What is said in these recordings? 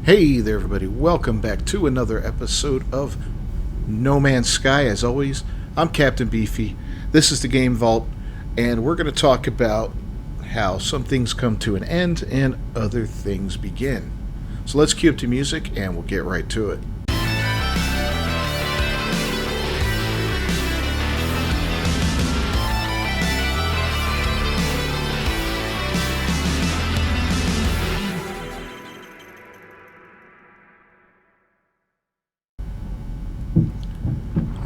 Hey there, everybody. Welcome back to another episode of No Man's Sky. As always, I'm Captain Beefy. This is the Game Vault, and we're going to talk about how some things come to an end and other things begin. So let's cue up the music, and we'll get right to it.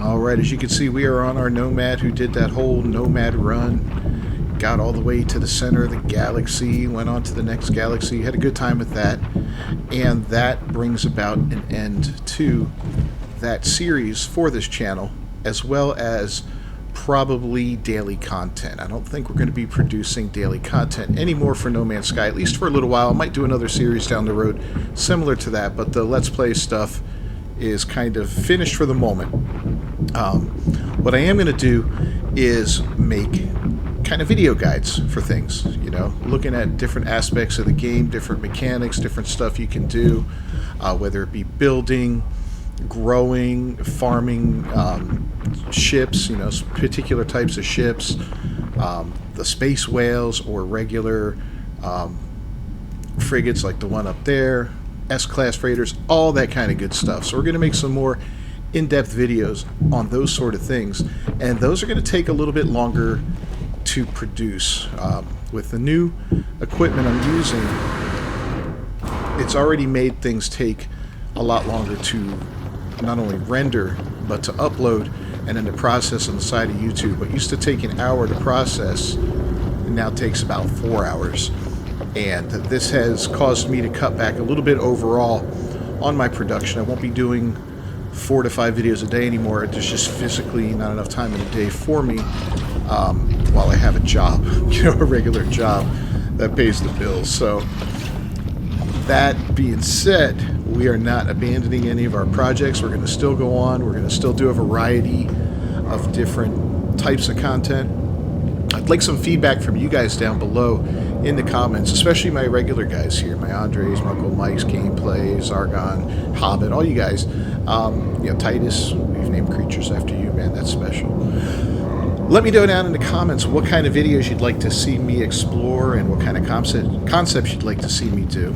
Alright, as you can see, we are on our Nomad who did that whole Nomad run, got all the way to the center of the galaxy, went on to the next galaxy, had a good time with that, and that brings about an end to that series for this channel, as well as probably daily content. I don't think we're going to be producing daily content anymore for No Man's Sky, at least for a little while. I might do another series down the road similar to that, but the Let's Play stuff is kind of finished for the moment. What I am going to do is make kind of video guides for things, you know, looking at different aspects of the game, different mechanics, different stuff you can do, whether it be building, growing, farming ships, you know, particular types of ships, the space whales or regular frigates like the one up there, S-class freighters, all that kind of good stuff. So we're going to make some more in-depth videos on those sort of things, and those are going to take a little bit longer to produce. With the new equipment I'm using, it's already made things take a lot longer to not only render, but to upload and then to process on the side of YouTube. What used to take an hour to process, it now takes about 4 hours. And this has caused me to cut back a little bit overall on my production. I won't be doing 4 to 5 videos a day anymore. There's just physically not enough time in a day for me while I have a job, you know, a regular job that pays the bills. So that being said, we are not abandoning any of our projects. We're going to still go on. We're going to still do a variety of different types of content. I'd like some feedback from you guys down below in the comments, especially my regular guys here, my Andres, my Uncle Mike's, Gameplays, Argon, Hobbit, all you guys. You know, Titus, we've named creatures after you, man, that's special. Let me know down in the comments what kind of videos you'd like to see me explore and what kind of concepts you'd like to see me do.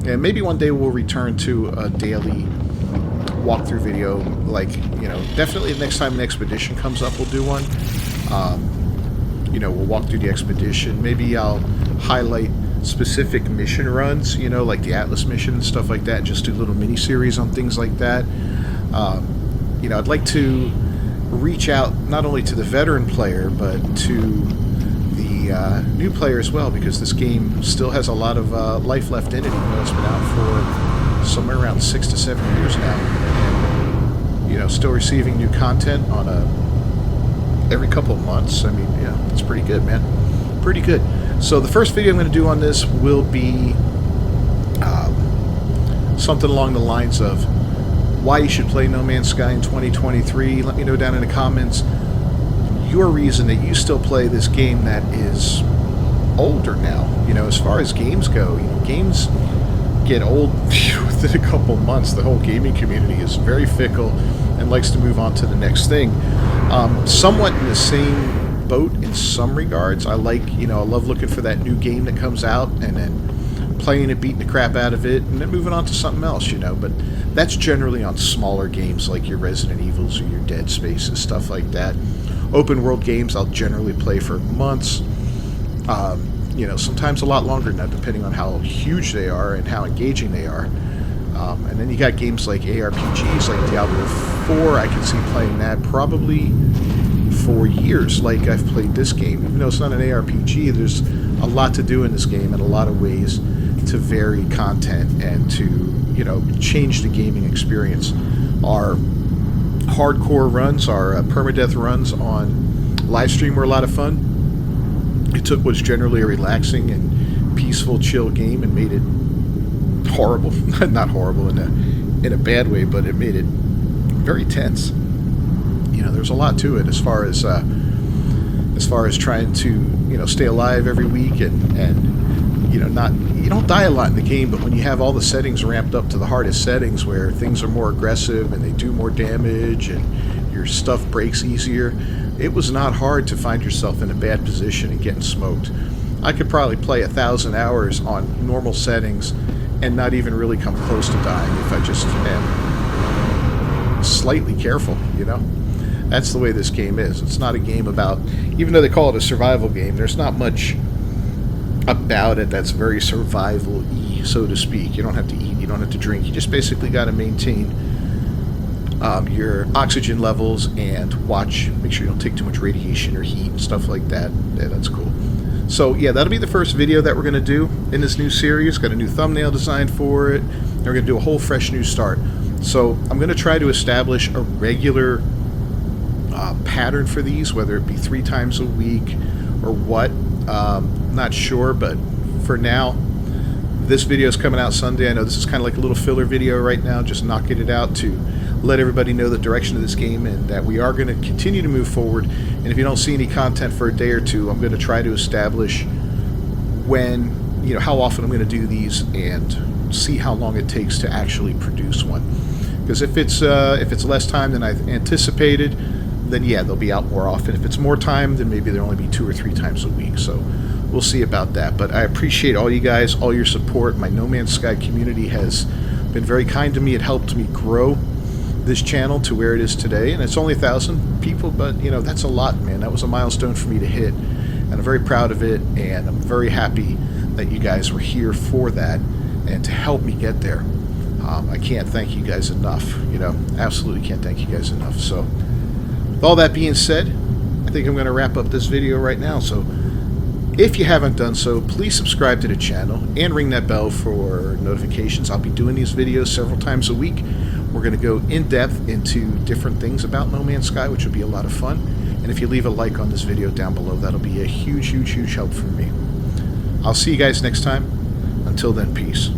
And maybe one day we'll return to a daily walkthrough video, like, you know, definitely the next time an expedition comes up, we'll do one. You know, we'll walk through the expedition. Maybe I'll highlight specific mission runs, you know, like the Atlas mission and stuff like that, and just do little mini-series on things like that. You know, I'd like to reach out not only to the veteran player, but to the new player as well, because this game still has a lot of life left in it, even though it's been out for somewhere around 6 to 7 years now. And, you know, still receiving new content on every couple of months. I mean, yeah, it's pretty good, man. Pretty good. So the first video I'm going to do on this will be something along the lines of why you should play No Man's Sky in 2023. Let me know down in the comments your reason that you still play this game that is older now. You know, as far as games go, you know, games get old within a couple of months. The whole gaming community is very fickle and likes to move on to the next thing. Somewhat in the same boat in some regards. I like, you know, I love looking for that new game that comes out and then playing it, beating the crap out of it, and then moving on to something else, you know. But that's generally on smaller games like your Resident Evils or your Dead Spaces, stuff like that. Open world games I'll generally play for months. You know, sometimes a lot longer now, depending on how huge they are and how engaging they are. And then you got games like ARPGs, like Diablo 4. I can see playing that probably for years, like I've played this game. Even though it's not an ARPG, there's a lot to do in this game and a lot of ways to vary content and to, you know, change the gaming experience. Our hardcore runs, our permadeath runs on livestream were a lot of fun. It took what's generally a relaxing and peaceful, chill game and made it horrible. Not horrible in a bad way, but it made it very tense. You know, there's a lot to it as far as trying to, you know, stay alive every week and you don't die a lot in the game, but when you have all the settings ramped up to the hardest settings where things are more aggressive and they do more damage and your stuff breaks easier, it was not hard to find yourself in a bad position and getting smoked. I could probably play 1,000 hours on normal settings and not even really come close to dying if I just am slightly careful, That's the way this game is. It's not a game about, even though they call it a survival game, there's not much about it that's very survival-y, so to speak. You don't have to eat, you don't have to drink, you just basically got to maintain your oxygen levels and make sure you don't take too much radiation or heat and stuff like that. Yeah, that's cool. So yeah, that'll be the first video that we're going to do in this new series. Got a new thumbnail designed for it, and we're going to do a whole fresh new start. So I'm going to try to establish a regular pattern for these, whether it be 3 times a week or what. Not sure, but for now, this video is coming out Sunday. I know this is kind of like a little filler video right now, just knocking it out to let everybody know the direction of this game and that we are going to continue to move forward. And if you don't see any content for a day or two, I'm going to try to establish how often I'm going to do these and see how long it takes to actually produce one. Because if it's less time than I've anticipated, then yeah, they'll be out more often. If it's more time, then maybe there'll only be 2 or 3 times a week. So we'll see about that. But I appreciate all you guys, all your support. My No Man's Sky community has been very kind to me. It helped me grow this channel to where it is today. And it's only 1,000 people, but that's a lot, man. That was a milestone for me to hit. And I'm very proud of it. And I'm very happy that you guys were here for that and to help me get there. I can't thank you guys enough. Absolutely can't thank you guys enough. So with all that being said, I think I'm going to wrap up this video right now. So if you haven't done so, please subscribe to the channel and ring that bell for notifications. I'll be doing these videos several times a week. We're going to go in depth into different things about No Man's Sky, which will be a lot of fun. And if you leave a like on this video down below, that'll be a huge, huge, huge help for me. I'll see you guys next time. Until then, peace.